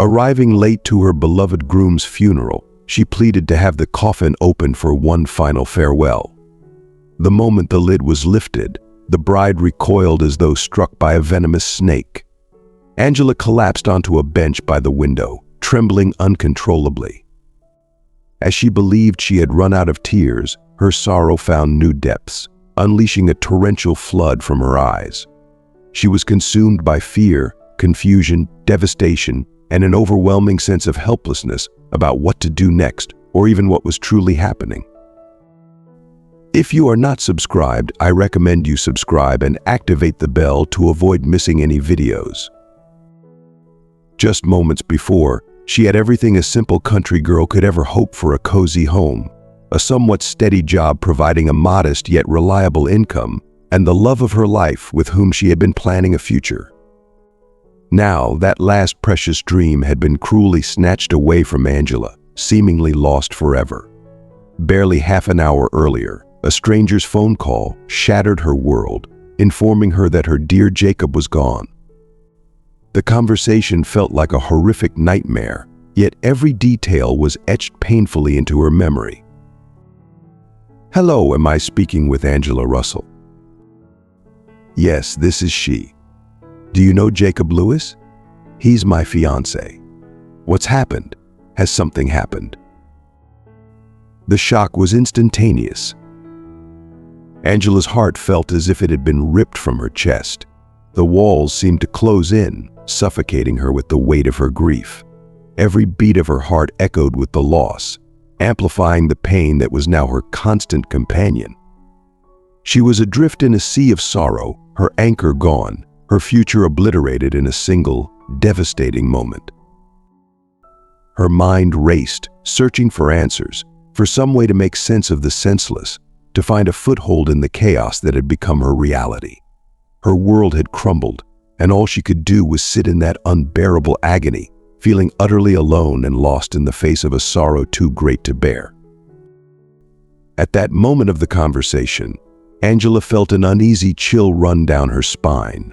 Arriving late to her beloved groom's funeral, she pleaded to have the coffin opened for one final farewell. The moment the lid was lifted, the bride recoiled as though struck by a venomous snake. Angela collapsed onto a bench by the window, trembling uncontrollably. As she believed she had run out of tears, her sorrow found new depths, unleashing a torrential flood from her eyes. She was consumed by fear, confusion, devastation, and an overwhelming sense of helplessness about what to do next, or even what was truly happening. If you are not subscribed, I recommend you subscribe and activate the bell to avoid missing any videos. Just moments before, she had everything a simple country girl could ever hope for: a cozy home, a somewhat steady job providing a modest yet reliable income, and the love of her life with whom she had been planning a future. Now, that last precious dream had been cruelly snatched away from Angela, seemingly lost forever. Barely half an hour earlier, a stranger's phone call shattered her world, informing her that her dear Jacob was gone. The conversation felt like a horrific nightmare, yet every detail was etched painfully into her memory. "Hello, am I speaking with Angela Russell?" "Yes, this is she. Do you know Jacob Lewis? He's my fiancé. What's happened? Has something happened?" The shock was instantaneous. Angela's heart felt as if it had been ripped from her chest. The walls seemed to close in, suffocating her with the weight of her grief. Every beat of her heart echoed with the loss, amplifying the pain that was now her constant companion. She was adrift in a sea of sorrow, her anchor gone, her future obliterated in a single, devastating moment. Her mind raced, searching for answers, for some way to make sense of the senseless, to find a foothold in the chaos that had become her reality. Her world had crumbled, and all she could do was sit in that unbearable agony, feeling utterly alone and lost in the face of a sorrow too great to bear. At that moment of the conversation, Angela felt an uneasy chill run down her spine.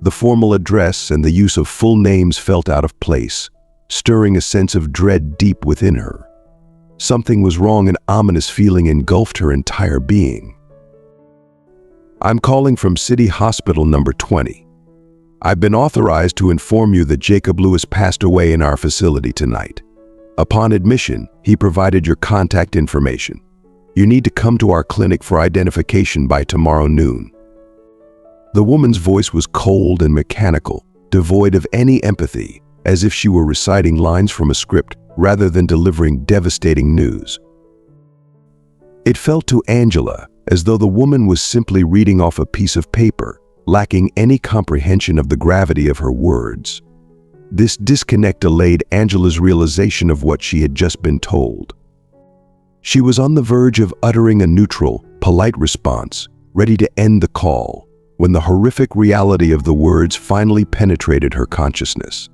The formal address and the use of full names felt out of place, stirring a sense of dread deep within her. Something was wrong, an ominous feeling engulfed her entire being. "I'm calling from City Hospital number 20. I've been authorized to inform you that Jacob Lewis passed away in our facility tonight. Upon admission, he provided your contact information. You need to come to our clinic for identification by tomorrow noon." The woman's voice was cold and mechanical, devoid of any empathy, as if she were reciting lines from a script rather than delivering devastating news. It felt to Angela as though the woman was simply reading off a piece of paper, lacking any comprehension of the gravity of her words. This disconnect delayed Angela's realization of what she had just been told. She was on the verge of uttering a neutral, polite response, ready to end the call, when the horrific reality of the words finally penetrated her consciousness.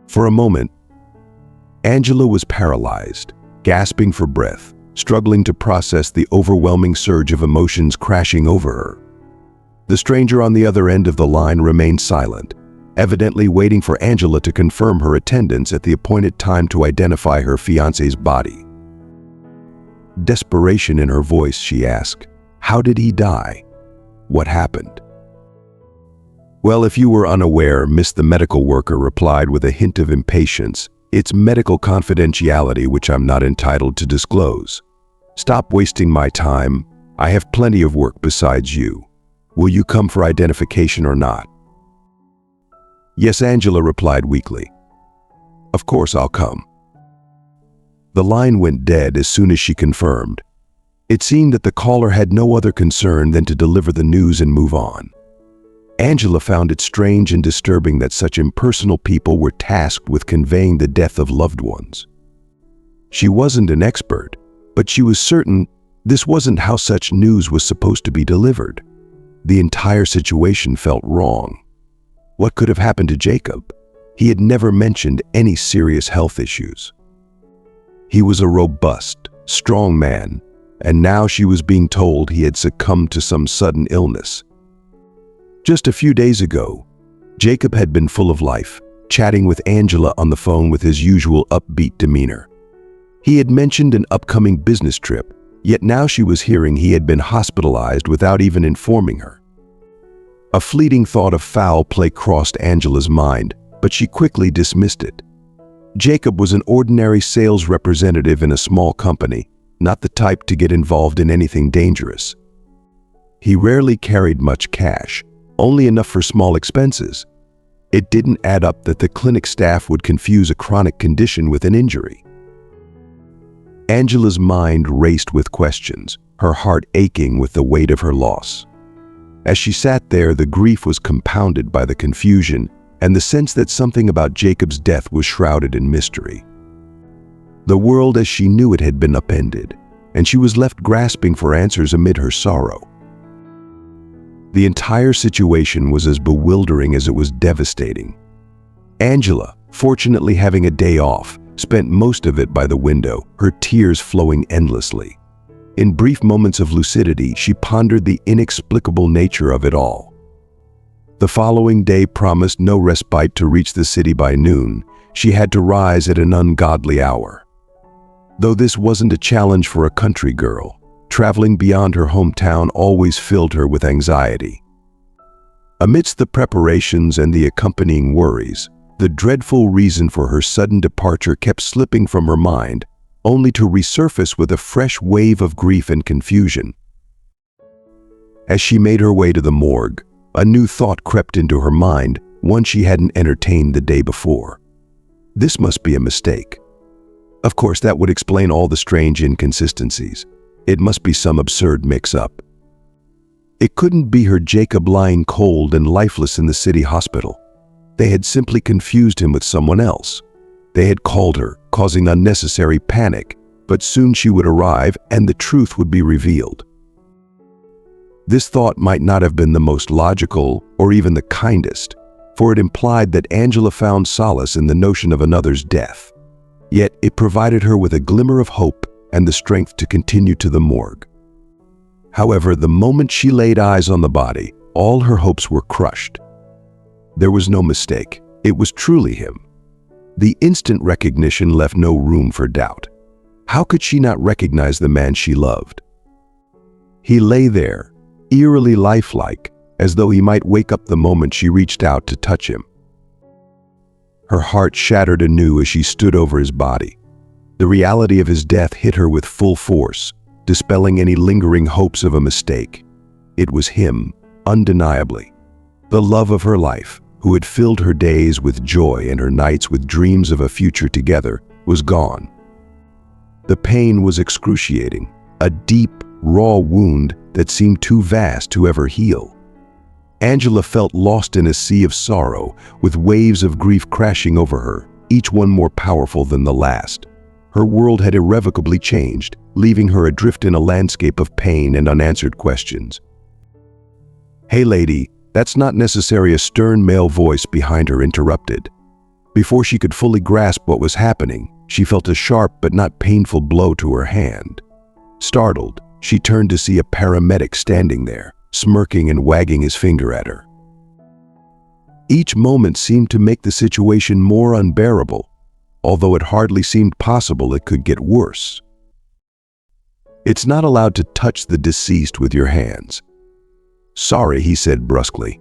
For a moment, Angela was paralyzed, gasping for breath, struggling to process the overwhelming surge of emotions crashing over her. The stranger on the other end of the line remained silent, evidently waiting for Angela to confirm her attendance at the appointed time to identify her fiancé's body. Desperation in her voice, she asked, "How did he die? What happened?" "Well, if you were unaware," Miss the medical worker replied with a hint of impatience, "it's medical confidentiality which I'm not entitled to disclose. Stop wasting my time. I have plenty of work besides you. Will you come for identification or not?" "Yes," Angela replied weakly. "Of course I'll come." The line went dead as soon as she confirmed. It seemed that the caller had no other concern than to deliver the news and move on. Angela found it strange and disturbing that such impersonal people were tasked with conveying the death of loved ones. She wasn't an expert, but she was certain this wasn't how such news was supposed to be delivered. The entire situation felt wrong. What could have happened to Jacob? He had never mentioned any serious health issues. He was a robust, strong man, and now she was being told he had succumbed to some sudden illness. Just a few days ago, Jacob had been full of life, chatting with Angela on the phone with his usual upbeat demeanor. He had mentioned an upcoming business trip, yet now she was hearing he had been hospitalized without even informing her. A fleeting thought of foul play crossed Angela's mind, but she quickly dismissed it. Jacob was an ordinary sales representative in a small company, not the type to get involved in anything dangerous. He rarely carried much cash, only enough for small expenses. It didn't add up that the clinic staff would confuse a chronic condition with an injury. Angela's mind raced with questions, her heart aching with the weight of her loss. As she sat there, the grief was compounded by the confusion and the sense that something about Jacob's death was shrouded in mystery. The world as she knew it had been upended, and she was left grasping for answers amid her sorrow. The entire situation was as bewildering as it was devastating. Angela, fortunately having a day off, spent most of it by the window, her tears flowing endlessly. In brief moments of lucidity, she pondered the inexplicable nature of it all. The following day promised no respite. To reach the city by noon, she had to rise at an ungodly hour. Though this wasn't a challenge for a country girl, traveling beyond her hometown always filled her with anxiety. Amidst the preparations and the accompanying worries, the dreadful reason for her sudden departure kept slipping from her mind, only to resurface with a fresh wave of grief and confusion. As she made her way to the morgue, a new thought crept into her mind, one she hadn't entertained the day before. This must be a mistake. Of course, that would explain all the strange inconsistencies. It must be some absurd mix-up. It couldn't be her Jacob lying cold and lifeless in the city hospital. They had simply confused him with someone else. They had called her, causing unnecessary panic, but soon she would arrive and the truth would be revealed. This thought might not have been the most logical or even the kindest, for it implied that Angela found solace in the notion of another's death. Yet it provided her with a glimmer of hope and the strength to continue to the morgue. However, the moment she laid eyes on the body, all her hopes were crushed. There was no mistake. It was truly him. The instant recognition left no room for doubt. How could she not recognize the man she loved? He lay there, eerily lifelike, as though he might wake up the moment she reached out to touch him. Her heart shattered anew as she stood over his body. The reality of his death hit her with full force, dispelling any lingering hopes of a mistake. It was him, undeniably. The love of her life, who had filled her days with joy and her nights with dreams of a future together, was gone. The pain was excruciating, a deep, raw wound that seemed too vast to ever heal. Angela felt lost in a sea of sorrow, with waves of grief crashing over her, each one more powerful than the last. Her world had irrevocably changed, leaving her adrift in a landscape of pain and unanswered questions. "Hey lady," that's not necessarily a stern male voice behind her interrupted. Before she could fully grasp what was happening, she felt a sharp but not painful blow to her hand. Startled, she turned to see a paramedic standing there, smirking and wagging his finger at her. Each moment seemed to make the situation more unbearable, although it hardly seemed possible it could get worse. "It's not allowed to touch the deceased with your hands." "Sorry," he said brusquely.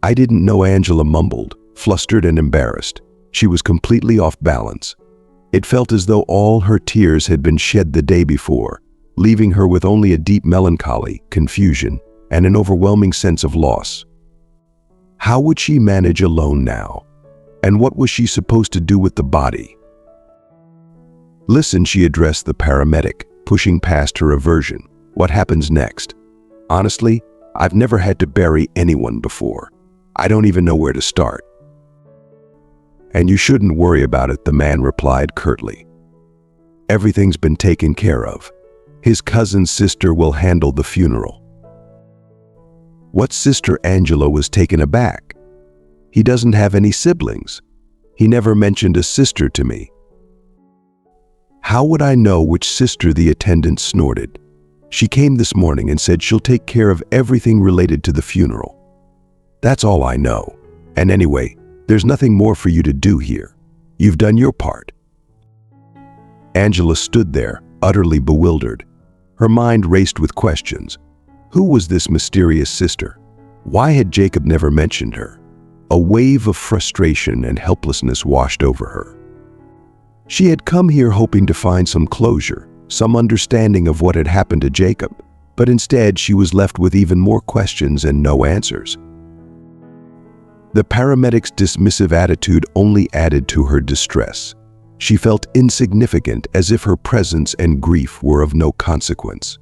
"I didn't know," Angela mumbled, flustered and embarrassed. She was completely off balance. It felt as though all her tears had been shed the day before, leaving her with only a deep melancholy, confusion, and an overwhelming sense of loss. How would she manage alone now? And what was she supposed to do with the body? "Listen," she addressed the paramedic, pushing past her aversion. "What happens next? Honestly, I've never had to bury anyone before. I don't even know where to start." "And you shouldn't worry about it," the man replied curtly. "Everything's been taken care of. His cousin's sister will handle the funeral." "What sister?" Angela was taken aback. "He doesn't have any siblings. He never mentioned a sister to me." "How would I know which sister?" the attendant snorted. "She came this morning and said she'll take care of everything related to the funeral. That's all I know. And anyway, There's nothing more for you to do here. You've done your part." Angela stood there, utterly bewildered. Her mind raced with questions. Who was this mysterious sister? Why had Jacob never mentioned her? A wave of frustration and helplessness washed over her. She had come here hoping to find some closure, some understanding of what had happened to Jacob, but instead she was left with even more questions and no answers. The paramedic's dismissive attitude only added to her distress. She felt insignificant, as if her presence and grief were of no consequence.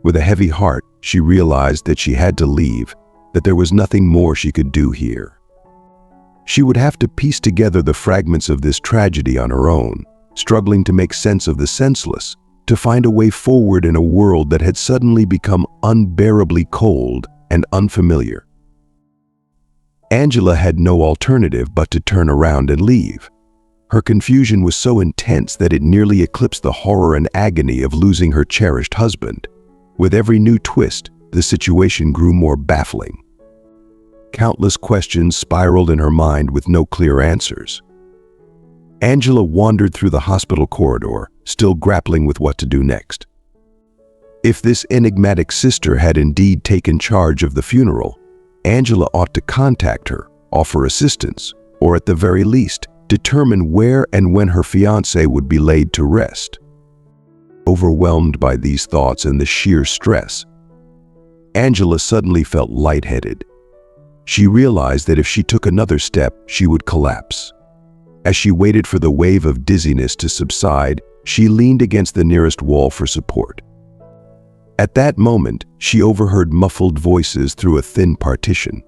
With a heavy heart, she realized that she had to leave, that there was nothing more she could do here. She would have to piece together the fragments of this tragedy on her own, struggling to make sense of the senseless, to find a way forward in a world that had suddenly become unbearably cold and unfamiliar. Angela had no alternative but to turn around and leave. Her confusion was so intense that it nearly eclipsed the horror and agony of losing her cherished husband. With every new twist, the situation grew more baffling. Countless questions spiraled in her mind with no clear answers. Angela wandered through the hospital corridor, still grappling with what to do next. If this enigmatic sister had indeed taken charge of the funeral, Angela ought to contact her, offer assistance, or at the very least, determine where and when her fiancé would be laid to rest. Overwhelmed by these thoughts and the sheer stress, Angela suddenly felt lightheaded. She realized that if she took another step, she would collapse. As she waited for the wave of dizziness to subside, she leaned against the nearest wall for support. At that moment, she overheard muffled voices through a thin partition.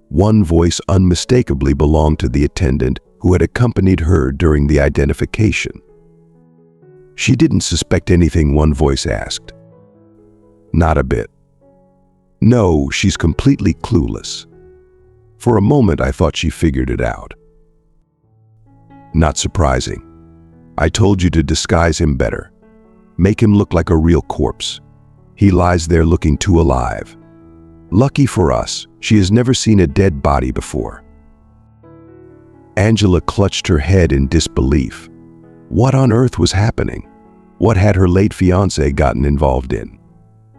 One voice unmistakably belonged to the attendant who had accompanied her during the identification. She didn't suspect anything, one voice asked. "Not a bit. No, she's completely clueless. For a moment, I thought she figured it out." "Not surprising. I told you to disguise him better. Make him look like a real corpse. He lies there looking too alive. Lucky for us, she has never seen a dead body before." Angela clutched her head in disbelief. What on earth was happening? What had her late fiancé gotten involved in?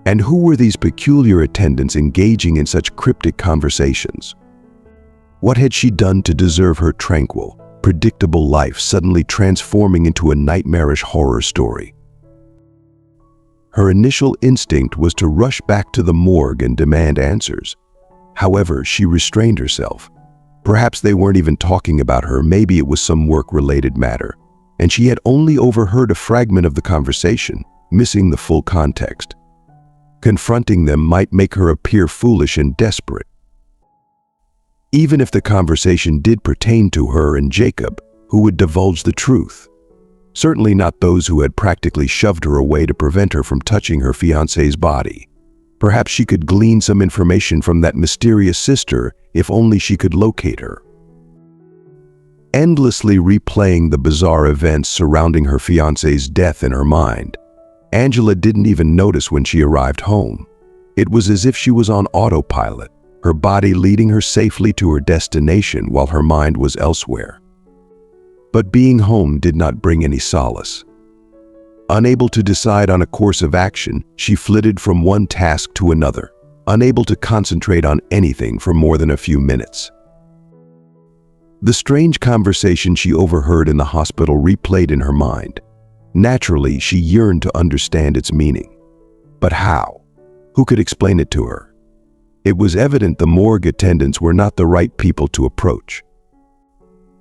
And who were these peculiar attendants engaging in such cryptic conversations? What had she done to deserve her tranquil, predictable life suddenly transforming into a nightmarish horror story? Her initial instinct was to rush back to the morgue and demand answers. However, she restrained herself. Perhaps they weren't even talking about her, maybe it was some work-related matter, and she had only overheard a fragment of the conversation, missing the full context. Confronting them might make her appear foolish and desperate. Even if the conversation did pertain to her and Jacob, who would divulge the truth? Certainly not those who had practically shoved her away to prevent her from touching her fiancé's body. Perhaps she could glean some information from that mysterious sister if only she could locate her. Endlessly replaying the bizarre events surrounding her fiancé's death in her mind, Angela didn't even notice when she arrived home. It was as if she was on autopilot, her body leading her safely to her destination while her mind was elsewhere. But being home did not bring any solace. Unable to decide on a course of action, she flitted from one task to another, unable to concentrate on anything for more than a few minutes. The strange conversation she overheard in the hospital replayed in her mind. Naturally, she yearned to understand its meaning. But how? Who could explain it to her? It was evident the morgue attendants were not the right people to approach.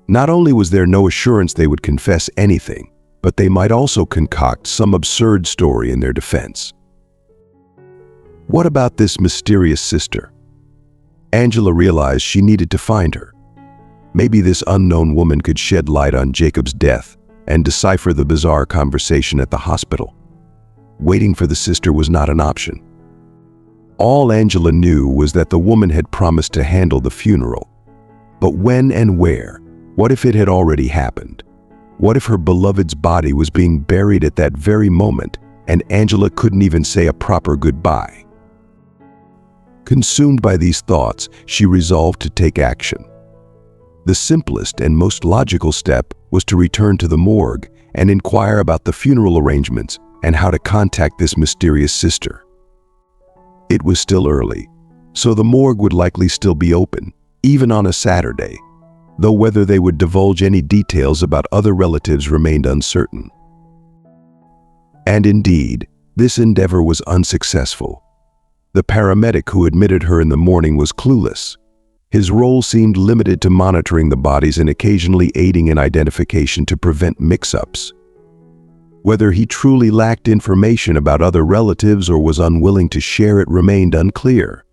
Not only was there no assurance they would confess anything, but they might also concoct some absurd story in their defense. What about this mysterious sister? Angela realized she needed to find her. Maybe this unknown woman could shed light on Jacob's death and decipher the bizarre conversation at the hospital. Waiting for the sister was not an option. All Angela knew was that the woman had promised to handle the funeral. But when and where? What if it had already happened? What if her beloved's body was being buried at that very moment and Angela couldn't even say a proper goodbye? Consumed by these thoughts, she resolved to take action. The simplest and most logical step was to return to the morgue and inquire about the funeral arrangements and how to contact this mysterious sister. It was still early, so the morgue would likely still be open, even on a Saturday, though whether they would divulge any details about other relatives remained uncertain. And indeed, this endeavor was unsuccessful. The paramedic who admitted her in the morning was clueless. His role seemed limited to monitoring the bodies and occasionally aiding in identification to prevent mix-ups. Whether he truly lacked information about other relatives or was unwilling to share it remained unclear.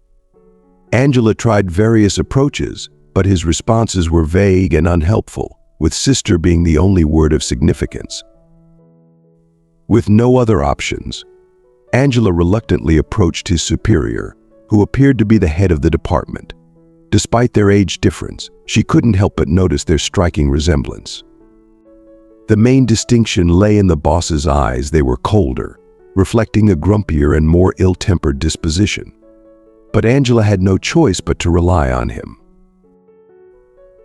Angela tried various approaches, but his responses were vague and unhelpful, with sister being the only word of significance. With no other options, Angela reluctantly approached his superior, who appeared to be the head of the department. Despite their age difference, she couldn't help but notice their striking resemblance. The main distinction lay in the boss's eyes. They were colder, reflecting a grumpier and more ill-tempered disposition. But Angela had no choice but to rely on him.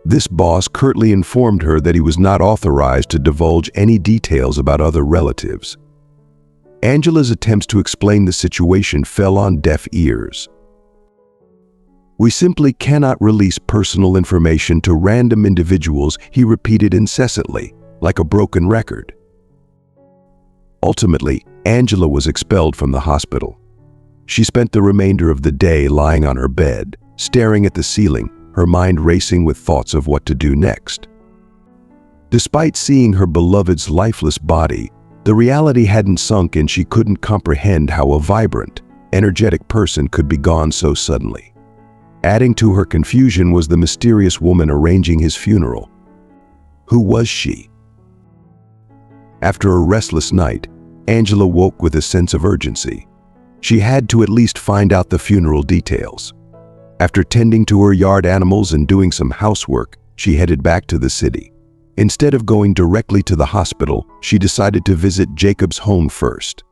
This boss curtly informed her that he was not authorized to divulge any details about other relatives. Angela's attempts to explain the situation fell on deaf ears. "We simply cannot release personal information to random individuals," he repeated incessantly, like a broken record. Ultimately, Angela was expelled from the hospital. She spent the remainder of the day lying on her bed, staring at the ceiling, her mind racing with thoughts of what to do next. Despite seeing her beloved's lifeless body, the reality hadn't sunk and she couldn't comprehend how a vibrant, energetic person could be gone so suddenly. Adding to her confusion was the mysterious woman arranging his funeral. Who was she? After a restless night, Angela woke with a sense of urgency. She had to at least find out the funeral details. After tending to her yard animals and doing some housework, she headed back to the city. Instead of going directly to the hospital, she decided to visit Jacob's home first.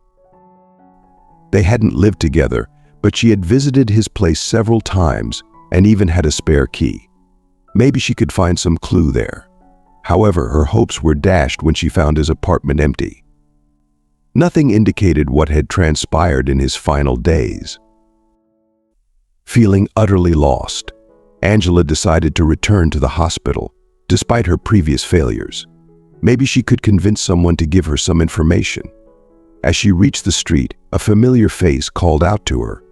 They hadn't lived together, but she had visited his place several times and even had a spare key. Maybe she could find some clue there. However, her hopes were dashed when she found his apartment empty. Nothing indicated what had transpired in his final days. Feeling utterly lost, Angela decided to return to the hospital, despite her previous failures. Maybe she could convince someone to give her some information. As she reached the street, a familiar face called out to her.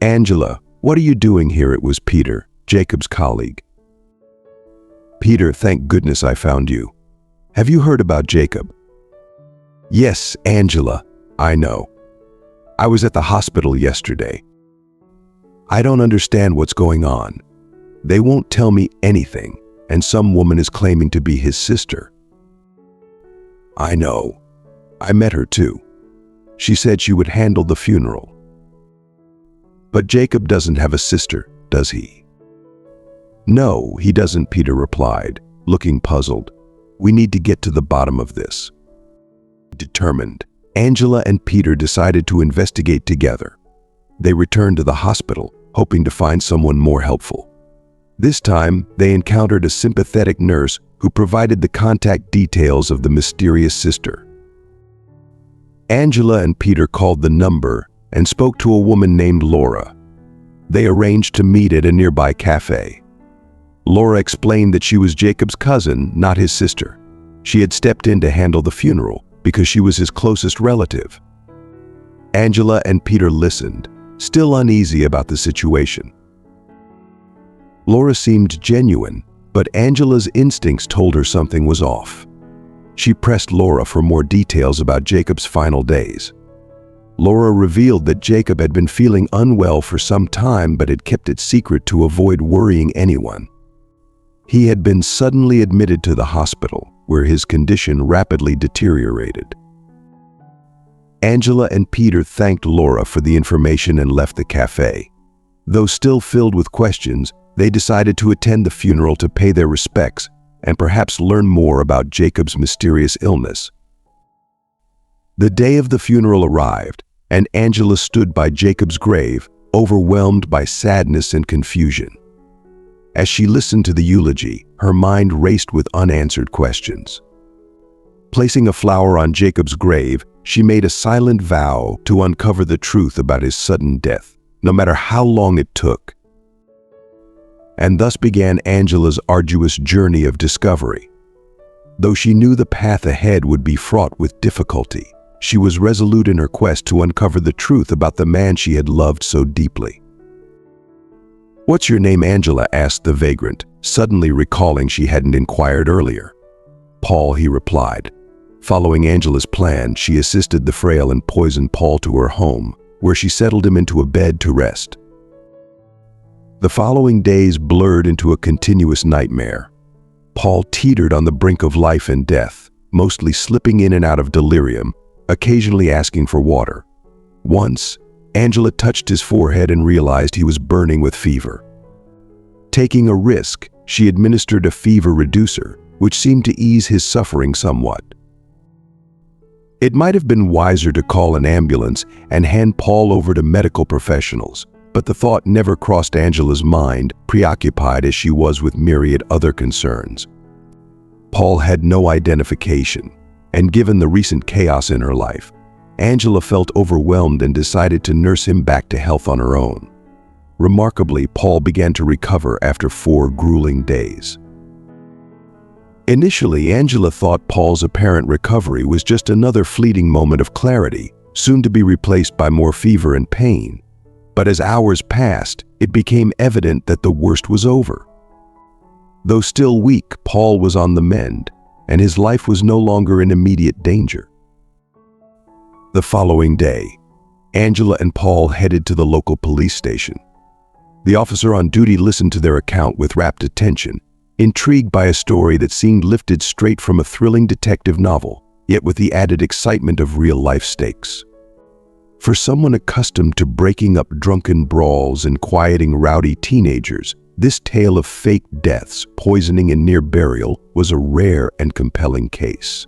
"Angela, what are you doing here?" It was Peter, Jacob's colleague. "Peter, thank goodness I found you. Have you heard about Jacob?" "Yes, Angela, I know. I was at the hospital yesterday. I don't understand what's going on. They won't tell me anything, and some woman is claiming to be his sister." "I know. I met her too. She said she would handle the funeral." "But Jacob doesn't have a sister, does he?" "No, he doesn't," Peter replied, looking puzzled. "We need to get to the bottom of this." Determined, Angela and Peter decided to investigate together. They returned to the hospital, hoping to find someone more helpful. This time, they encountered a sympathetic nurse who provided the contact details of the mysterious sister. Angela and Peter called the number and spoke to a woman named Laura. They arranged to meet at a nearby cafe. Laura explained that she was Jacob's cousin, not his sister. She had stepped in to handle the funeral because she was his closest relative. Angela and Peter listened, still uneasy about the situation. Laura seemed genuine, but Angela's instincts told her something was off. She pressed Laura for more details about Jacob's final days. Laura revealed that Jacob had been feeling unwell for some time but had kept it secret to avoid worrying anyone. He had been suddenly admitted to the hospital, where his condition rapidly deteriorated. Angela and Peter thanked Laura for the information and left the cafe. Though still filled with questions, they decided to attend the funeral to pay their respects and perhaps learn more about Jacob's mysterious illness. The day of the funeral arrived, and Angela stood by Jacob's grave, overwhelmed by sadness and confusion. As she listened to the eulogy, her mind raced with unanswered questions. Placing a flower on Jacob's grave, she made a silent vow to uncover the truth about his sudden death, no matter how long it took. And thus began Angela's arduous journey of discovery. Though she knew the path ahead would be fraught with difficulty, she was resolute in her quest to uncover the truth about the man she had loved so deeply. "What's your name, Angela?" asked the vagrant, suddenly recalling she hadn't inquired earlier. "Paul," he replied. Following Angela's plan, she assisted the frail and poisoned Paul to her home, where she settled him into a bed to rest. The following days blurred into a continuous nightmare. Paul teetered on the brink of life and death, mostly slipping in and out of delirium, occasionally asking for water. Once, Angela touched his forehead and realized he was burning with fever. Taking a risk, she administered a fever reducer, which seemed to ease his suffering somewhat. It might have been wiser to call an ambulance and hand Paul over to medical professionals, but the thought never crossed Angela's mind, preoccupied as she was with myriad other concerns. Paul had no identification, and given the recent chaos in her life, Angela felt overwhelmed and decided to nurse him back to health on her own. Remarkably, Paul began to recover after 4 grueling days. Initially, Angela thought Paul's apparent recovery was just another fleeting moment of clarity, soon to be replaced by more fever and pain. But as hours passed, it became evident that the worst was over. Though still weak, Paul was on the mend, and his life was no longer in immediate danger. The following day, Angela and Paul headed to the local police station. The officer on duty listened to their account with rapt attention, intrigued by a story that seemed lifted straight from a thrilling detective novel, yet with the added excitement of real-life stakes. For someone accustomed to breaking up drunken brawls and quieting rowdy teenagers, this tale of fake deaths, poisoning, and near burial was a rare and compelling case.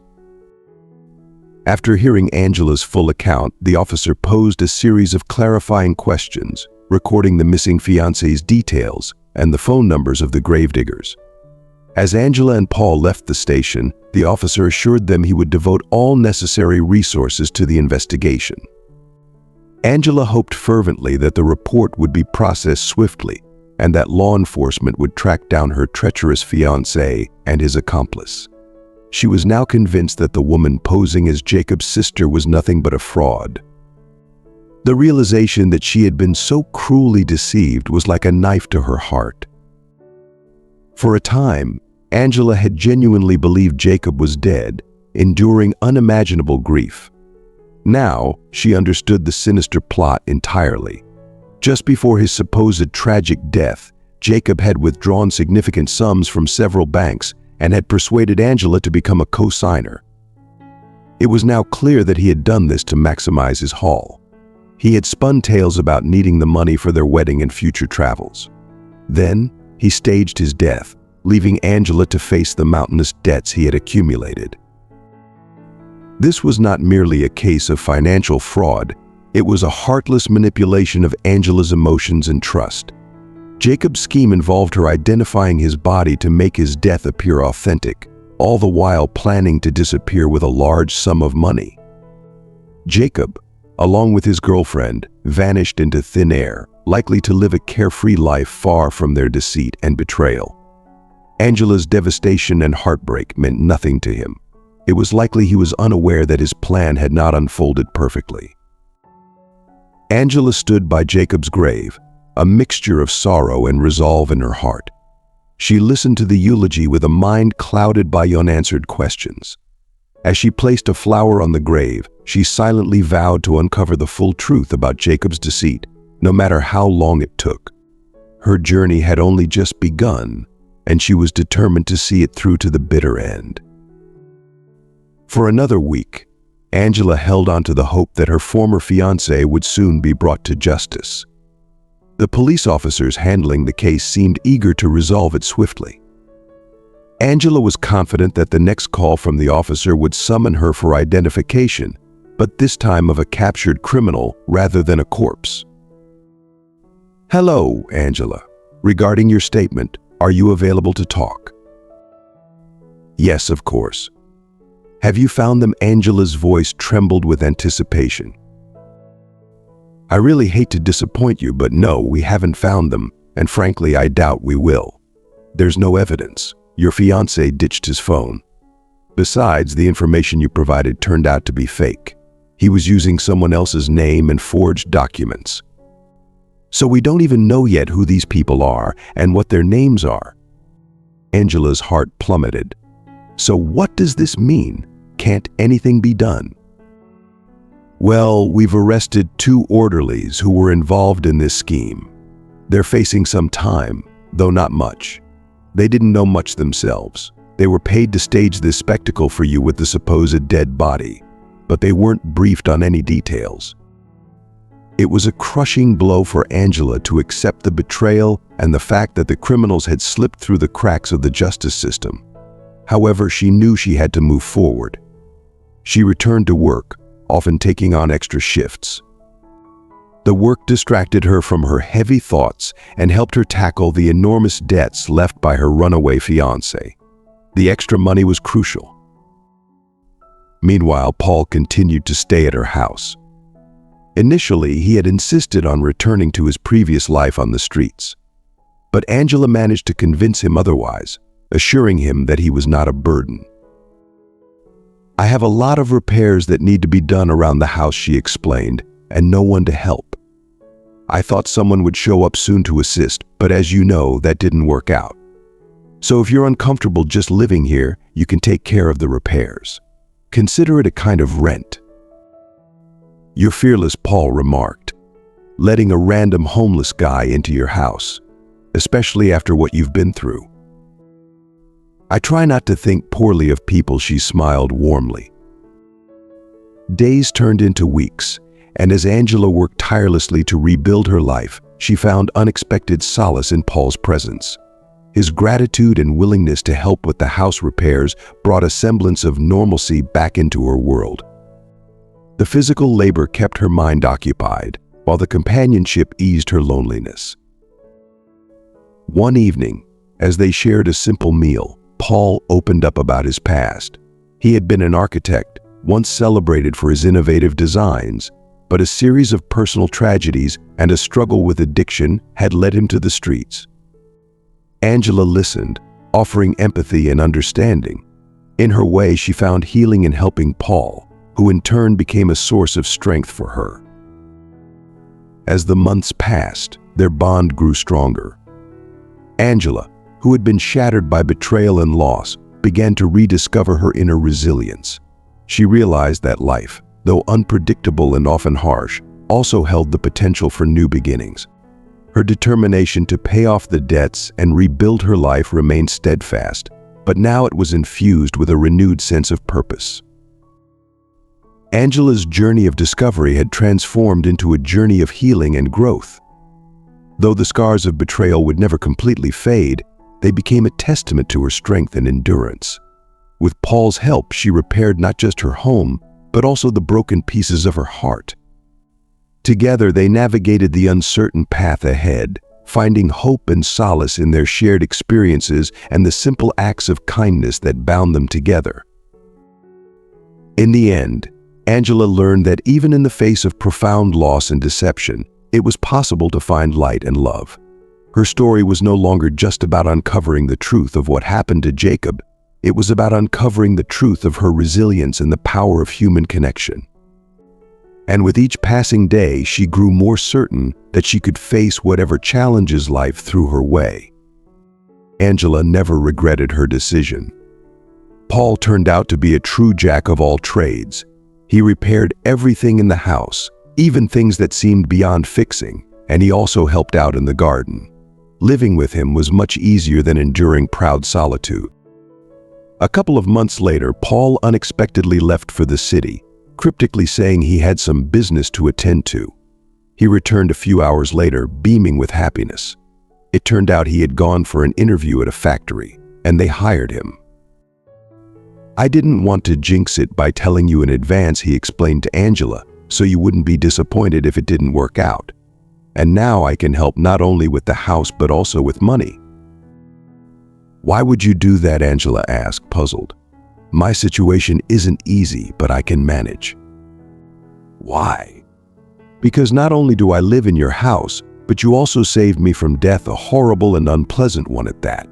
After hearing Angela's full account, the officer posed a series of clarifying questions, recording the missing fiancé's details and the phone numbers of the gravediggers. As Angela and Paul left the station, the officer assured them he would devote all necessary resources to the investigation. Angela hoped fervently that the report would be processed swiftly and that law enforcement would track down her treacherous fiancé and his accomplice. She was now convinced that the woman posing as Jacob's sister was nothing but a fraud. The realization that she had been so cruelly deceived was like a knife to her heart. For a time, Angela had genuinely believed Jacob was dead, enduring unimaginable grief. Now, she understood the sinister plot entirely. Just before his supposed tragic death, Jacob had withdrawn significant sums from several banks and had persuaded Angela to become a co-signer. It was now clear that he had done this to maximize his haul. He had spun tales about needing the money for their wedding and future travels. Then, he staged his death, leaving Angela to face the mountainous debts he had accumulated. This was not merely a case of financial fraud, it was a heartless manipulation of Angela's emotions and trust. Jacob's scheme involved her identifying his body to make his death appear authentic, all the while planning to disappear with a large sum of money. Jacob, along with his girlfriend, vanished into thin air, likely to live a carefree life far from their deceit and betrayal. Angela's devastation and heartbreak meant nothing to him. It was likely he was unaware that his plan had not unfolded perfectly. Angela stood by Jacob's grave, a mixture of sorrow and resolve in her heart. She listened to the eulogy with a mind clouded by unanswered questions. As she placed a flower on the grave, she silently vowed to uncover the full truth about Jacob's deceit, no matter how long it took. Her journey had only just begun, and she was determined to see it through to the bitter end. For another week, Angela held on to the hope that her former fiancé would soon be brought to justice. The police officers handling the case seemed eager to resolve it swiftly. Angela was confident that the next call from the officer would summon her for identification, but this time of a captured criminal rather than a corpse. "Hello, Angela. Regarding your statement, Are you available to talk? Yes, of course. Have you found them? Angela's voice trembled with anticipation. I really hate to disappoint you, but no, we haven't found them, and frankly, I doubt we will. There's no evidence. Your fiancé ditched his phone. Besides, the information you provided turned out to be fake. He was using someone else's name and forged documents. So we don't even know yet who these people are and what their names are. Angela's heart plummeted. So what does this mean? Can't anything be done? Well, we've arrested 2 orderlies who were involved in this scheme. They're facing some time, though not much. They didn't know much themselves. They were paid to stage this spectacle for you with the supposed dead body, but they weren't briefed on any details. It was a crushing blow for Angela to accept the betrayal and the fact that the criminals had slipped through the cracks of the justice system. However, she knew she had to move forward. She returned to work, often taking on extra shifts. The work distracted her from her heavy thoughts and helped her tackle the enormous debts left by her runaway fiancé. The extra money was crucial. Meanwhile, Paul continued to stay at her house. Initially, he had insisted on returning to his previous life on the streets. But Angela managed to convince him otherwise, assuring him that he was not a burden. I have a lot of repairs that need to be done around the house, she explained, and no one to help. I thought someone would show up soon to assist, but as you know, that didn't work out. So if you're uncomfortable just living here, you can take care of the repairs. Consider it a kind of rent. You're fearless, Paul remarked, letting a random homeless guy into your house, especially after what you've been through. I try not to think poorly of people, she smiled warmly. Days turned into weeks, and as Angela worked tirelessly to rebuild her life, she found unexpected solace in Paul's presence. His gratitude and willingness to help with the house repairs brought a semblance of normalcy back into her world. The physical labor kept her mind occupied, while the companionship eased her loneliness. One evening, as they shared a simple meal, Paul opened up about his past. He had been an architect, once celebrated for his innovative designs, but a series of personal tragedies and a struggle with addiction had led him to the streets. Angela listened, offering empathy and understanding. In her way, she found healing in helping Paul, who in turn became a source of strength for her. As the months passed, their bond grew stronger. Angela, who had been shattered by betrayal and loss, began to rediscover her inner resilience. She realized that life, though unpredictable and often harsh, also held the potential for new beginnings. Her determination to pay off the debts and rebuild her life remained steadfast, but now it was infused with a renewed sense of purpose. Angela's journey of discovery had transformed into a journey of healing and growth. Though the scars of betrayal would never completely fade, they became a testament to her strength and endurance. With Paul's help, she repaired not just her home, but also the broken pieces of her heart. Together, they navigated the uncertain path ahead, finding hope and solace in their shared experiences and the simple acts of kindness that bound them together. In the end, Angela learned that even in the face of profound loss and deception, it was possible to find light and love. Her story was no longer just about uncovering the truth of what happened to Jacob. It was about uncovering the truth of her resilience and the power of human connection. And with each passing day, she grew more certain that she could face whatever challenges life threw her way. Angela never regretted her decision. Paul turned out to be a true jack of all trades. He repaired everything in the house, even things that seemed beyond fixing, and he also helped out in the garden. Living with him was much easier than enduring proud solitude. A couple of months later, Paul unexpectedly left for the city, cryptically saying he had some business to attend to. He returned a few hours later, beaming with happiness. It turned out he had gone for an interview at a factory, and they hired him. I didn't want to jinx it by telling you in advance, he explained to Angela, so you wouldn't be disappointed if it didn't work out. And now I can help not only with the house but also with money. "Why would you do that?" Angela asked, puzzled. "My situation isn't easy, but I can manage." "Why?" "Because not only do I live in your house, but you also saved me from death, a horrible and unpleasant one at that.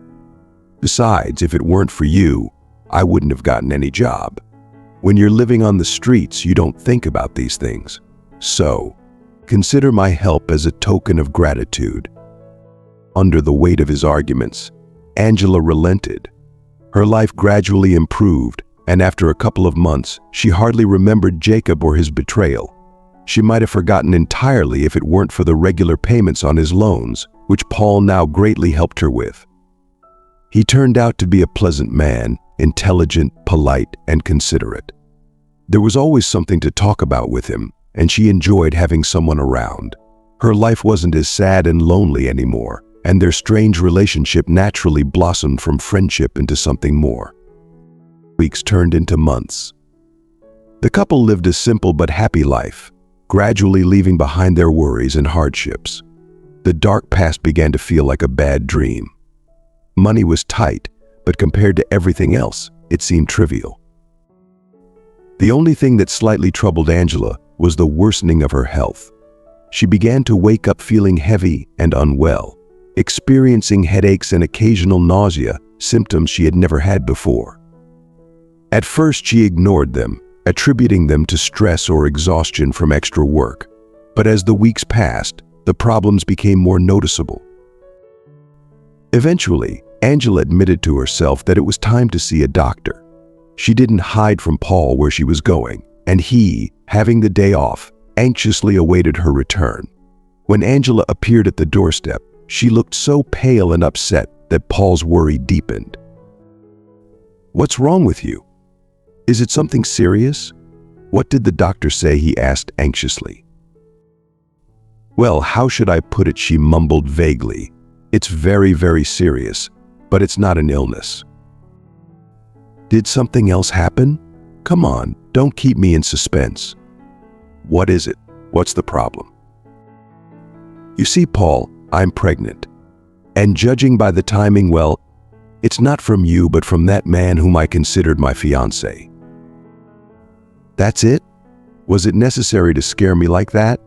Besides, if it weren't for you, I wouldn't have gotten any job. When you're living on the streets, you don't think about these things. So, consider my help as a token of gratitude." Under the weight of his arguments, Angela relented. Her life gradually improved, and after a couple of months, she hardly remembered Jacob or his betrayal. She might have forgotten entirely if it weren't for the regular payments on his loans, which Paul now greatly helped her with. He turned out to be a pleasant man, intelligent, polite, and considerate. There was always something to talk about with him, and she enjoyed having someone around. Her life wasn't as sad and lonely anymore, and their strange relationship naturally blossomed from friendship into something more. Weeks turned into months. The couple lived a simple but happy life, gradually leaving behind their worries and hardships. The dark past began to feel like a bad dream. Money was tight, but compared to everything else, it seemed trivial. The only thing that slightly troubled Angela was the worsening of her health. She began to wake up feeling heavy and unwell, experiencing headaches and occasional nausea, symptoms she had never had before. At first, she ignored them, attributing them to stress or exhaustion from extra work. But as the weeks passed, the problems became more noticeable. Eventually, Angela admitted to herself that it was time to see a doctor. She didn't hide from Paul where she was going, and he, having the day off, anxiously awaited her return. When Angela appeared at the doorstep, she looked so pale and upset that Paul's worry deepened. "What's wrong with you? Is it something serious? What did the doctor say?" he asked anxiously. "Well, how should I put it?" she mumbled vaguely. "It's very, very serious, but it's not an illness." "Did something else happen? Come on, don't keep me in suspense." "What is it? What's the problem?" "You see, Paul, I'm pregnant. And judging by the timing, well, it's not from you, but from that man whom I considered my fiancé." "That's it? Was it necessary to scare me like that?"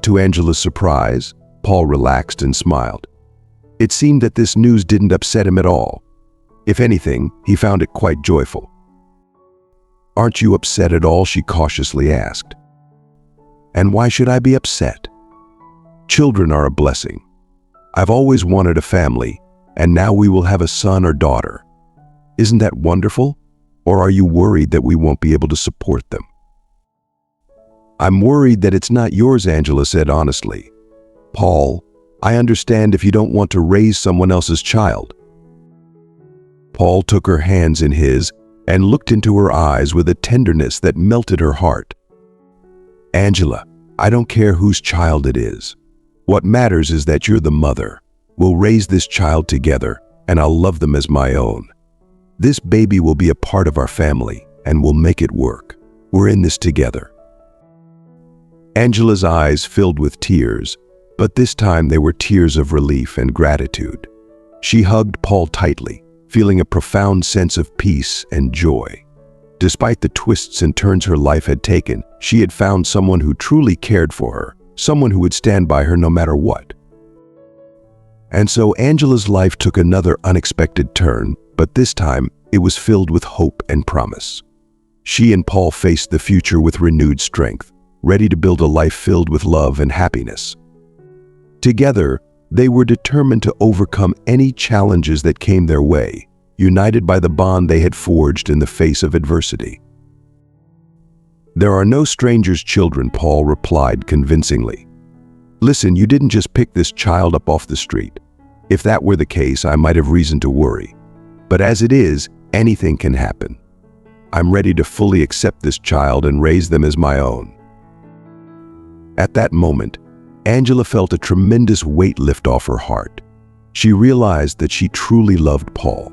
To Angela's surprise, Paul relaxed and smiled. It seemed that this news didn't upset him at all. If anything, he found it quite joyful. "Aren't you upset at all?" she cautiously asked. "And why should I be upset? Children are a blessing. I've always wanted a family, and now we will have a son or daughter. Isn't that wonderful? Or are you worried that we won't be able to support them?" "I'm worried that it's not yours," Angela said honestly. "Paul, I understand if you don't want to raise someone else's child." Paul took her hands in his and looked into her eyes with a tenderness that melted her heart. "Angela, I don't care whose child it is. What matters is that you're the mother. We'll raise this child together, and I'll love them as my own. This baby will be a part of our family, and we'll make it work. We're in this together." Angela's eyes filled with tears, but this time they were tears of relief and gratitude. She hugged Paul tightly, feeling a profound sense of peace and joy. Despite the twists and turns her life had taken, she had found someone who truly cared for her, someone who would stand by her no matter what. And so Angela's life took another unexpected turn, but this time it was filled with hope and promise. She and Paul faced the future with renewed strength, ready to build a life filled with love and happiness. Together, they were determined to overcome any challenges that came their way, united by the bond they had forged in the face of adversity. "There are no strangers' children," Paul replied convincingly. "Listen, you didn't just pick this child up off the street. If that were the case, I might have reason to worry. But as it is, anything can happen. I'm ready to fully accept this child and raise them as my own." At that moment, Angela felt a tremendous weight lift off her heart. She realized that she truly loved Paul.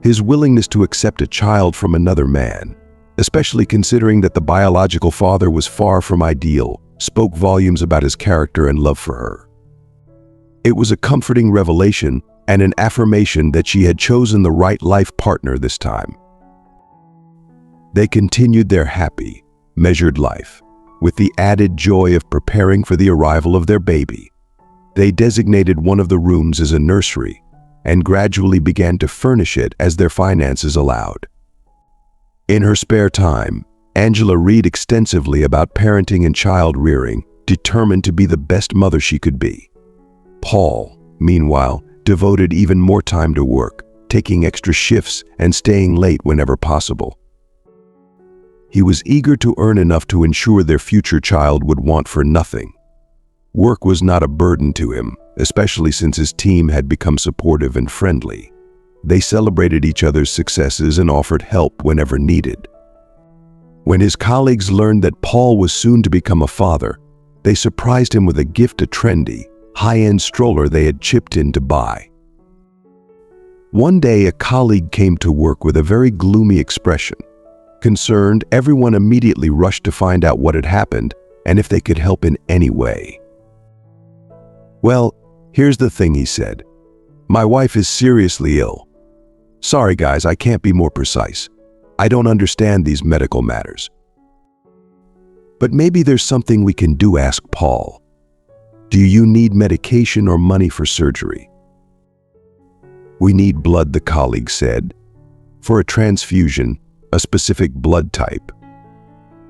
His willingness to accept a child from another man, especially considering that the biological father was far from ideal, spoke volumes about his character and love for her. It was a comforting revelation and an affirmation that she had chosen the right life partner this time. They continued their happy, measured life, with the added joy of preparing for the arrival of their baby. They designated one of the rooms as a nursery and gradually began to furnish it as their finances allowed. In her spare time, Angela read extensively about parenting and child rearing, determined to be the best mother she could be. Paul, meanwhile, devoted even more time to work, taking extra shifts and staying late whenever possible. He was eager to earn enough to ensure their future child would want for nothing. Work was not a burden to him, especially since his team had become supportive and friendly. They celebrated each other's successes and offered help whenever needed. When his colleagues learned that Paul was soon to become a father, they surprised him with a gift, a trendy, high-end stroller they had chipped in to buy. One day, a colleague came to work with a very gloomy expression. Concerned, everyone immediately rushed to find out what had happened and if they could help in any way. "Well, here's the thing," he said. "My wife is seriously ill. Sorry guys, I can't be more precise. I don't understand these medical matters. But maybe there's something we can do," asked Paul. "Do you need medication or money for surgery?" "We need blood," the colleague said. "For a transfusion, a specific blood type.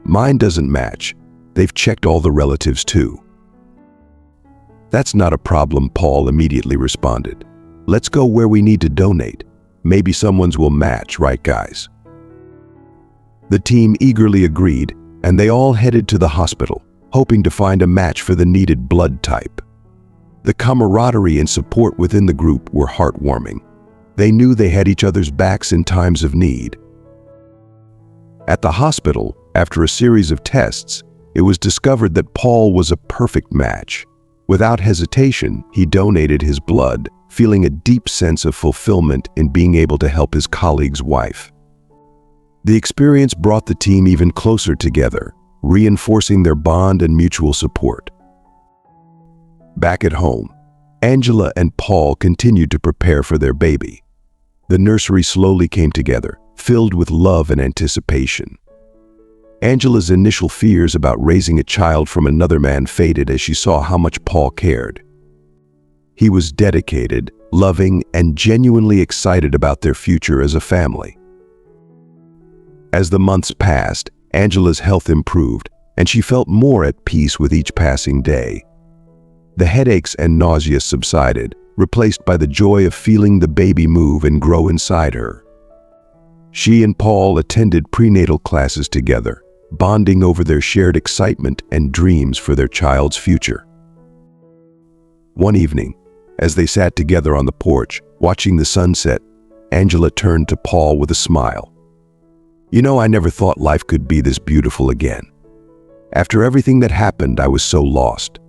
Mine doesn't match. They've checked all the relatives too." "That's not a problem," Paul immediately responded. "Let's go where we need to donate. Maybe someone's will match, right guys?" The team eagerly agreed, and they all headed to the hospital, hoping to find a match for the needed blood type. The camaraderie and support within the group were heartwarming. They knew they had each other's backs in times of need. At the hospital, after a series of tests, it was discovered that Paul was a perfect match. Without hesitation, he donated his blood, feeling a deep sense of fulfillment in being able to help his colleague's wife. The experience brought the team even closer together, reinforcing their bond and mutual support. Back at home, Angela and Paul continued to prepare for their baby. The nursery slowly came together, filled with love and anticipation. Angela's initial fears about raising a child from another man faded as she saw how much Paul cared. He was dedicated, loving, and genuinely excited about their future as a family. As the months passed, Angela's health improved, and she felt more at peace with each passing day. The headaches and nausea subsided, replaced by the joy of feeling the baby move and grow inside her. She and Paul attended prenatal classes together, bonding over their shared excitement and dreams for their child's future. One evening, as they sat together on the porch, watching the sunset, Angela turned to Paul with a smile. "You know, I never thought life could be this beautiful again. After everything that happened, I was so lost.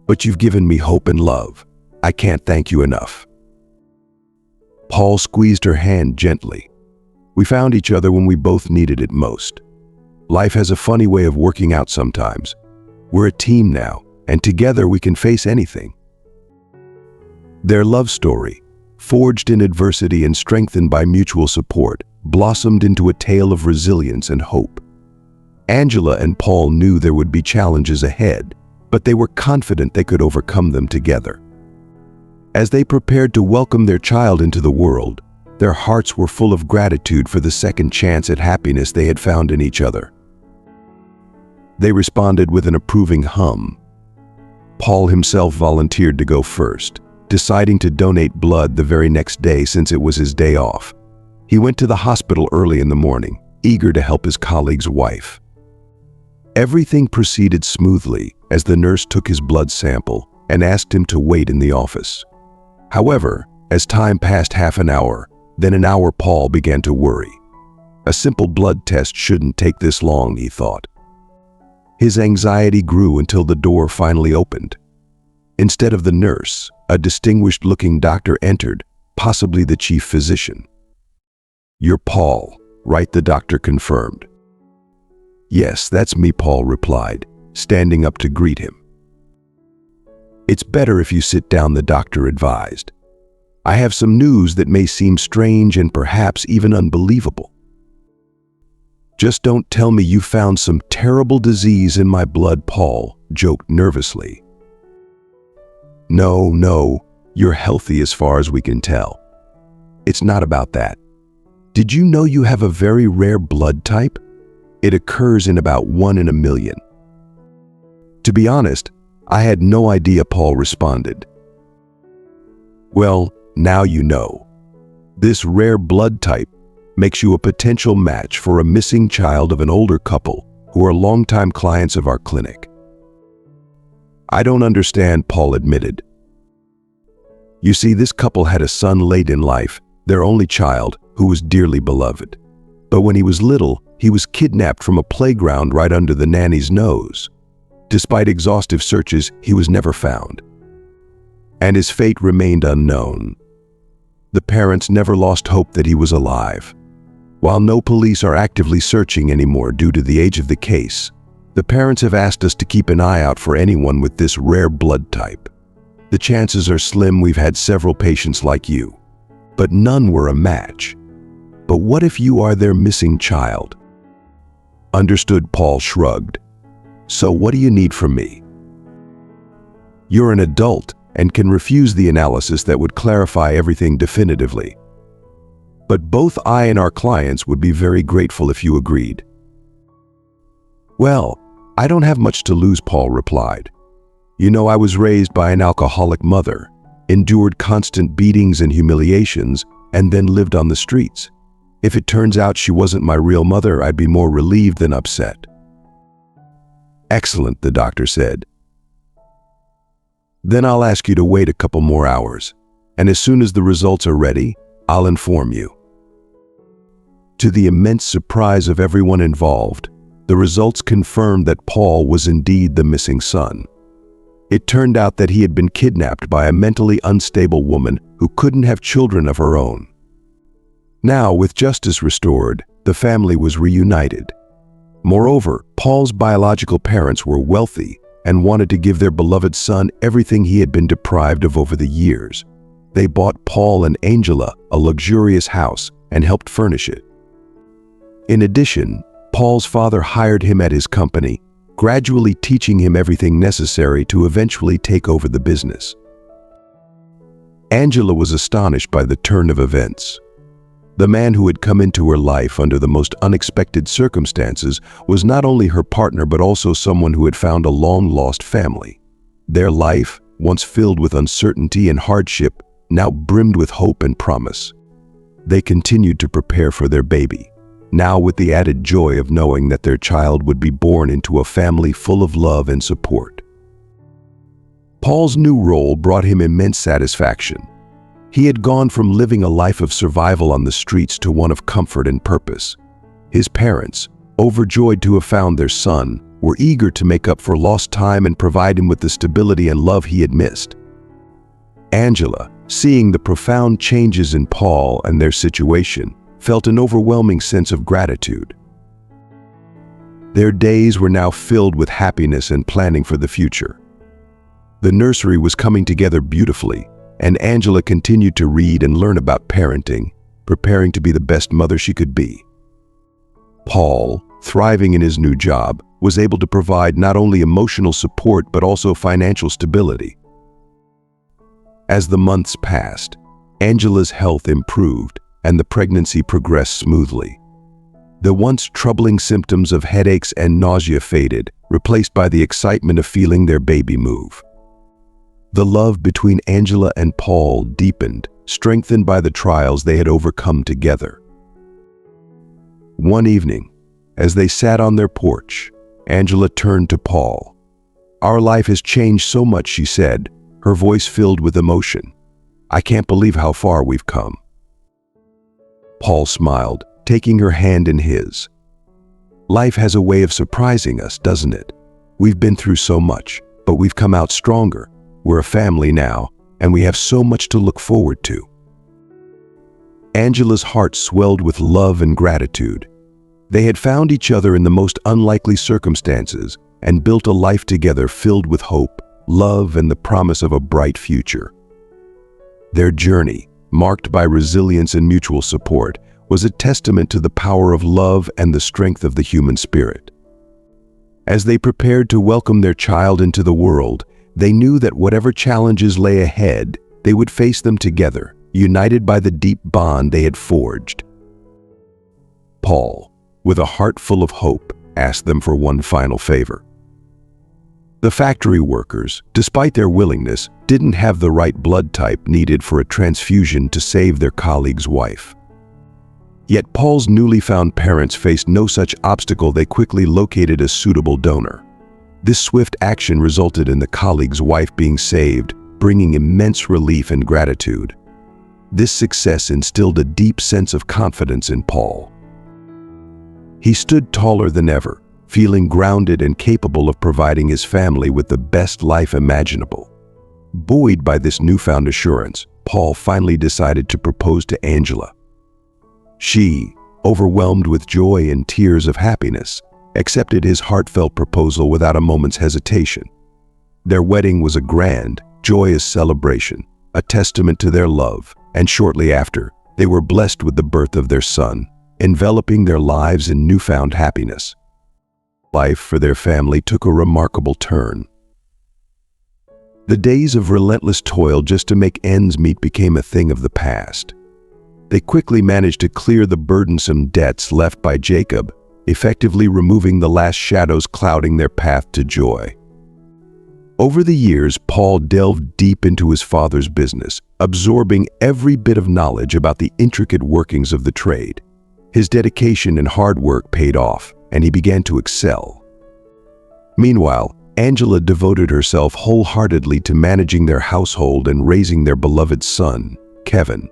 But you've given me hope and love. I can't thank you enough." Paul squeezed her hand gently. "We found each other when we both needed it most. Life has a funny way of working out sometimes. We're a team now, and together we can face anything." Their love story, forged in adversity and strengthened by mutual support, blossomed into a tale of resilience and hope. Angela and Paul knew there would be challenges ahead, but they were confident they could overcome them together. As they prepared to welcome their child into the world, their hearts were full of gratitude for the second chance at happiness they had found in each other. They responded with an approving hum. Paul himself volunteered to go first, deciding to donate blood the very next day since it was his day off. He went to the hospital early in the morning, eager to help his colleague's wife. Everything proceeded smoothly as the nurse took his blood sample and asked him to wait in the office. However, as time passed half an hour, then an hour, Paul began to worry. A simple blood test shouldn't take this long, he thought. His anxiety grew until the door finally opened. Instead of the nurse, a distinguished-looking doctor entered, possibly the chief physician. "You're Paul, right?" the doctor confirmed. "Yes, that's me," Paul replied, standing up to greet him. "It's better if you sit down," the doctor advised. I have some news that may seem strange and perhaps even unbelievable. Just don't tell me you found some terrible disease in my blood," Paul joked nervously. No, you're healthy as far as we can tell. It's not about that. Did you know you have a very rare blood type? It occurs in about 1 in a million. To be honest, I had no idea," Paul responded. "Well, now you know. This rare blood type makes you a potential match for a missing child of an older couple who are longtime clients of our clinic." "I don't understand," Paul admitted. "You see, this couple had a son late in life, their only child, who was dearly beloved. But when he was little, he was kidnapped from a playground right under the nanny's nose. Despite exhaustive searches, he was never found, and his fate remained unknown. The parents never lost hope that he was alive. While no police are actively searching anymore due to the age of the case, the parents have asked us to keep an eye out for anyone with this rare blood type. The chances are slim. We've had several patients like you, but none were a match. But what if you are their missing child?" "Understood," Paul shrugged. "So what do you need from me?" "You're an adult and can refuse the analysis that would clarify everything definitively. But both I and our clients would be very grateful if you agreed." "Well, I don't have much to lose," Paul replied. "You know, I was raised by an alcoholic mother, endured constant beatings and humiliations, and then lived on the streets. If it turns out she wasn't my real mother, I'd be more relieved than upset." "Excellent," the doctor said. "Then I'll ask you to wait a couple more hours, and as soon as the results are ready, I'll inform you." To the immense surprise of everyone involved, the results confirmed that Paul was indeed the missing son. It turned out that he had been kidnapped by a mentally unstable woman who couldn't have children of her own. Now, with justice restored, the family was reunited. Moreover, Paul's biological parents were wealthy and wanted to give their beloved son everything he had been deprived of over the years. They bought Paul and Angela a luxurious house and helped furnish it. In addition, Paul's father hired him at his company, gradually teaching him everything necessary to eventually take over the business. Angela was astonished by the turn of events. The man who had come into her life under the most unexpected circumstances was not only her partner but also someone who had found a long-lost family. Their life, once filled with uncertainty and hardship, now brimmed with hope and promise. They continued to prepare for their baby, now with the added joy of knowing that their child would be born into a family full of love and support. Paul's new role brought him immense satisfaction. He had gone from living a life of survival on the streets to one of comfort and purpose. His parents, overjoyed to have found their son, were eager to make up for lost time and provide him with the stability and love he had missed. Angela, seeing the profound changes in Paul and their situation, felt an overwhelming sense of gratitude. Their days were now filled with happiness and planning for the future. The nursery was coming together beautifully, and Angela continued to read and learn about parenting, preparing to be the best mother she could be. Paul, thriving in his new job, was able to provide not only emotional support but also financial stability. As the months passed, Angela's health improved and the pregnancy progressed smoothly. The once troubling symptoms of headaches and nausea faded, replaced by the excitement of feeling their baby move. The love between Angela and Paul deepened, strengthened by the trials they had overcome together. One evening, as they sat on their porch, Angela turned to Paul. "Our life has changed so much," she said, her voice filled with emotion. "I can't believe how far we've come." Paul smiled, taking her hand in his. "Life has a way of surprising us, doesn't it? We've been through so much, but we've come out stronger. We're a family now, and we have so much to look forward to." Angela's heart swelled with love and gratitude. They had found each other in the most unlikely circumstances and built a life together filled with hope, love, and the promise of a bright future. Their journey, marked by resilience and mutual support, was a testament to the power of love and the strength of the human spirit. As they prepared to welcome their child into the world, they knew that whatever challenges lay ahead, they would face them together, united by the deep bond they had forged. Paul, with a heart full of hope, asked them for one final favor. The factory workers, despite their willingness, didn't have the right blood type needed for a transfusion to save their colleague's wife. Yet Paul's newly found parents faced no such obstacle. They quickly located a suitable donor. This swift action resulted in the colleague's wife being saved, bringing immense relief and gratitude. This success instilled a deep sense of confidence in Paul. He stood taller than ever, feeling grounded and capable of providing his family with the best life imaginable. Buoyed by this newfound assurance, Paul finally decided to propose to Angela. She, overwhelmed with joy and tears of happiness, accepted his heartfelt proposal without a moment's hesitation. Their wedding was a grand, joyous celebration, a testament to their love, and shortly after, they were blessed with the birth of their son, enveloping their lives in newfound happiness. Life for their family took a remarkable turn. The days of relentless toil just to make ends meet became a thing of the past. They quickly managed to clear the burdensome debts left by Jacob, effectively removing the last shadows clouding their path to joy. Over the years, Paul delved deep into his father's business, absorbing every bit of knowledge about the intricate workings of the trade. His dedication and hard work paid off, and he began to excel. Meanwhile, Angela devoted herself wholeheartedly to managing their household and raising their beloved son, Kevin.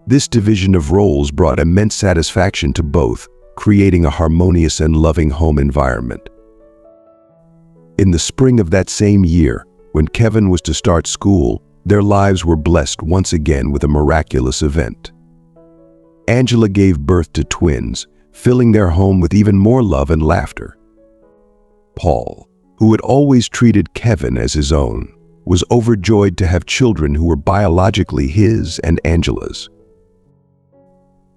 This division of roles brought immense satisfaction to both, creating a harmonious and loving home environment. In the spring of that same year, when Kevin was to start school, their lives were blessed once again with a miraculous event. Angela gave birth to twins, filling their home with even more love and laughter. Paul, who had always treated Kevin as his own, was overjoyed to have children who were biologically his and Angela's.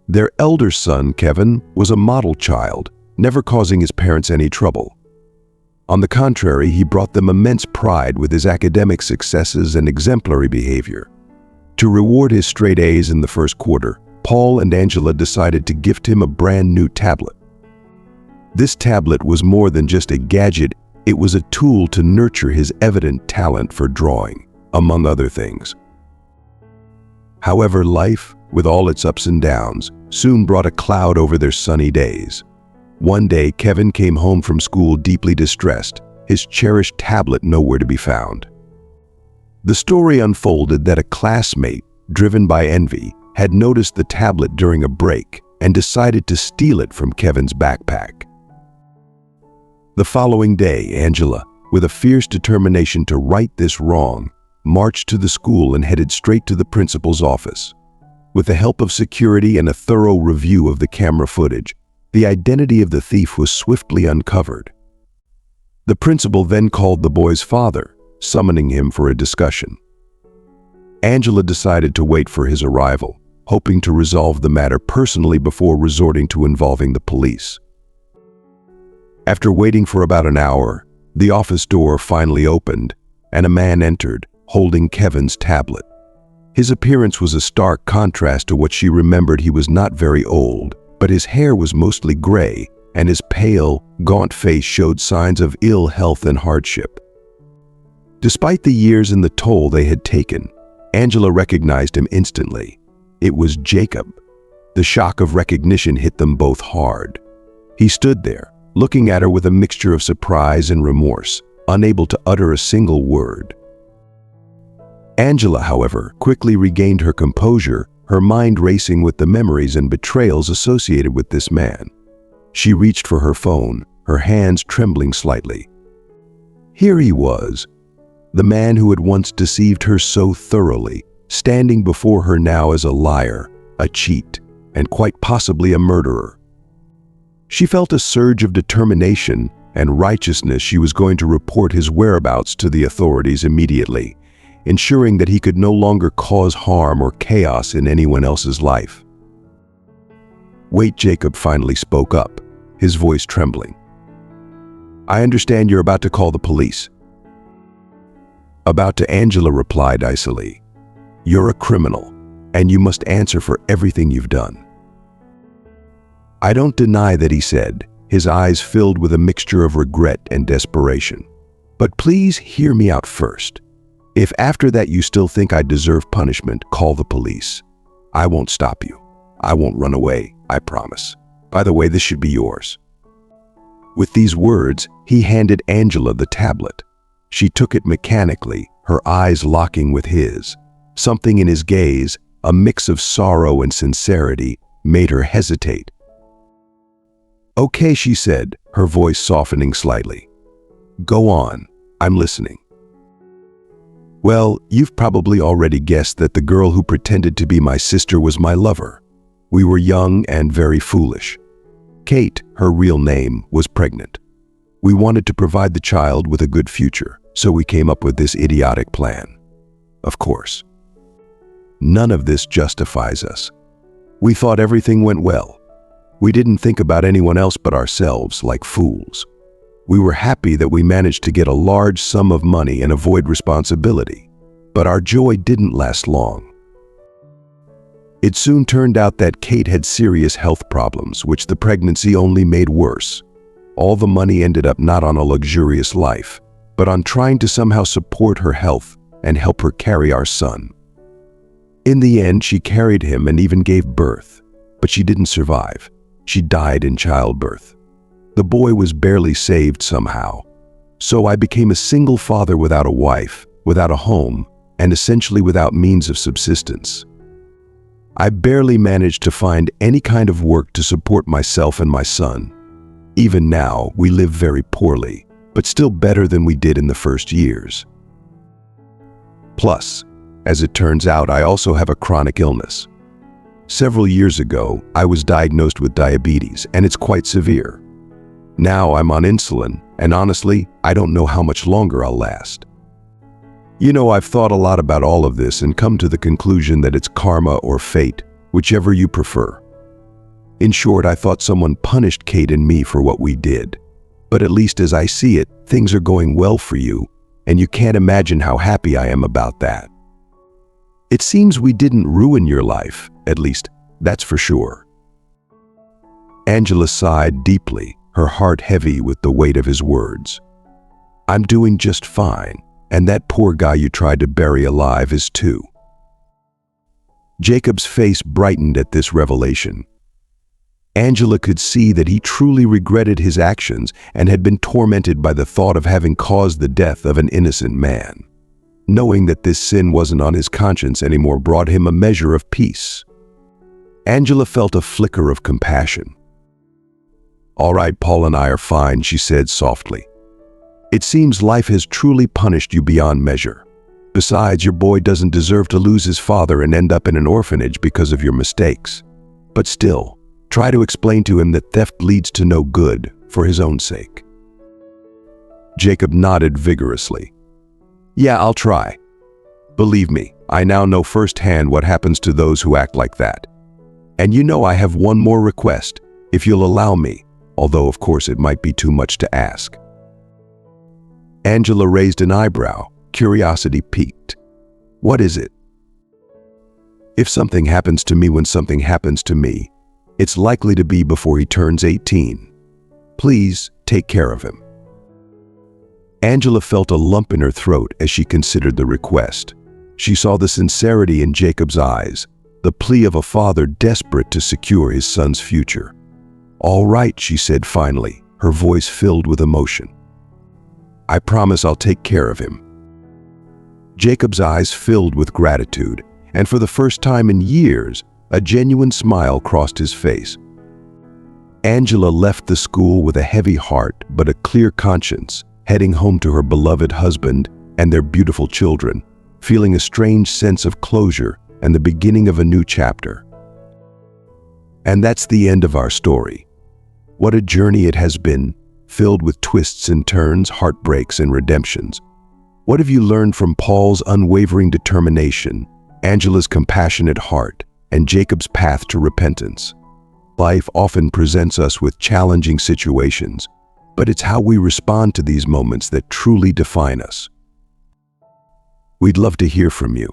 Their elder son, Kevin, was a model child, never causing his parents any trouble. On the contrary, he brought them immense pride with his academic successes and exemplary behavior. To reward his straight A's in the first quarter, Paul and Angela decided to gift him a brand new tablet. This tablet was more than just a gadget, it was a tool to nurture his evident talent for drawing, among other things. However, life, with all its ups and downs, soon brought a cloud over their sunny days. One day, Kevin came home from school deeply distressed, his cherished tablet nowhere to be found. The story unfolded that a classmate, driven by envy, had noticed the tablet during a break and decided to steal it from Kevin's backpack. The following day, Angela, with a fierce determination to right this wrong, marched to the school and headed straight to the principal's office. With the help of security and a thorough review of the camera footage, the identity of the thief was swiftly uncovered. The principal then called the boy's father, summoning him for a discussion. Angela decided to wait for his arrival, hoping to resolve the matter personally before resorting to involving the police. After waiting for about an hour, the office door finally opened, and a man entered, holding Kevin's tablet. His appearance was a stark contrast to what she remembered. He was not very old, but his hair was mostly gray, and his pale, gaunt face showed signs of ill health and hardship. Despite the years and the toll they had taken, Angela recognized him instantly. It was Jacob. The shock of recognition hit them both hard. He stood there, looking at her with a mixture of surprise and remorse, unable to utter a single word. Angela, however, quickly regained her composure, her mind racing with the memories and betrayals associated with this man. She reached for her phone, her hands trembling slightly. Here he was, the man who had once deceived her so thoroughly, standing before her now as a liar, a cheat, and quite possibly a murderer. She felt a surge of determination and righteousness. She was going to report his whereabouts to the authorities immediately. ensuring that he could no longer cause harm or chaos in anyone else's life. "Wait," Jacob finally spoke up, his voice trembling. "I understand you're about to call the police." "About to," Angela replied icily. "You're a criminal, and you must answer for everything you've done." "I don't deny that," he said, his eyes filled with a mixture of regret and desperation. "But please hear me out first. If after that you still think I deserve punishment, call the police. I won't stop you. I won't run away, I promise. By the way, this should be yours." With these words, he handed Angela the tablet. She took it mechanically, her eyes locking with his. Something in his gaze, a mix of sorrow and sincerity, made her hesitate. "Okay," she said, her voice softening slightly. "Go on, I'm listening." "Well, you've probably already guessed that the girl who pretended to be my sister was my lover. We were young and very foolish. Kate, her real name, was pregnant. We wanted to provide the child with a good future, so we came up with this idiotic plan. Of course, none of this justifies us. We thought everything went well. We didn't think about anyone else but ourselves, like fools. We were happy that we managed to get a large sum of money and avoid responsibility, but our joy didn't last long. It soon turned out that Kate had serious health problems, which the pregnancy only made worse. All the money ended up not on a luxurious life, but on trying to somehow support her health and help her carry our son. In the end, she carried him and even gave birth, but she didn't survive. She died in childbirth. The boy was barely saved somehow. So I became a single father without a wife, without a home, and essentially without means of subsistence. I barely managed to find any kind of work to support myself and my son. Even now, we live very poorly, but still better than we did in the first years. Plus, as it turns out, I also have a chronic illness. Several years ago, I was diagnosed with diabetes, and it's quite severe. Now I'm on insulin, and honestly, I don't know how much longer I'll last. You know, I've thought a lot about all of this and come to the conclusion that it's karma or fate, whichever you prefer. In short, I thought someone punished Kate and me for what we did. But at least as I see it, things are going well for you, and you can't imagine how happy I am about that. It seems we didn't ruin your life, at least that's for sure." Angela sighed deeply, her heart heavy with the weight of his words. "I'm doing just fine, and that poor guy you tried to bury alive is too." Jacob's face brightened at this revelation. Angela could see that he truly regretted his actions and had been tormented by the thought of having caused the death of an innocent man. Knowing that this sin wasn't on his conscience anymore brought him a measure of peace. Angela felt a flicker of compassion. "All right, Paul and I are fine," she said softly. "It seems life has truly punished you beyond measure. Besides, your boy doesn't deserve to lose his father and end up in an orphanage because of your mistakes. But still, try to explain to him that theft leads to no good, for his own sake." Jacob nodded vigorously. "Yeah, I'll try. Believe me, I now know firsthand what happens to those who act like that. And you know I have one more request, if you'll allow me, although of course it might be too much to ask." Angela raised an eyebrow, curiosity piqued. "What is it?" "If something happens to me when something happens to me, it's likely to be before he turns 18. Please take care of him." Angela felt a lump in her throat as she considered the request. She saw the sincerity in Jacob's eyes, the plea of a father desperate to secure his son's future. "All right," she said finally, her voice filled with emotion. "I promise I'll take care of him." Jacob's eyes filled with gratitude, and for the first time in years, a genuine smile crossed his face. Angela left the school with a heavy heart but a clear conscience, heading home to her beloved husband and their beautiful children, feeling a strange sense of closure and the beginning of a new chapter. And that's the end of our story. What a journey it has been, filled with twists and turns, heartbreaks and redemptions. What have you learned from Paul's unwavering determination, Angela's compassionate heart, and Jacob's path to repentance? Life often presents us with challenging situations, but it's how we respond to these moments that truly define us. We'd love to hear from you.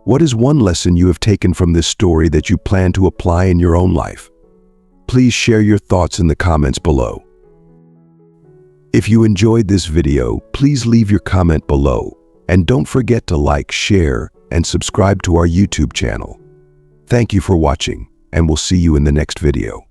What is one lesson you have taken from this story that you plan to apply in your own life? Please share your thoughts in the comments below. If you enjoyed this video, please leave your comment below, and don't forget to like, share, and subscribe to our YouTube channel. Thank you for watching, and we'll see you in the next video.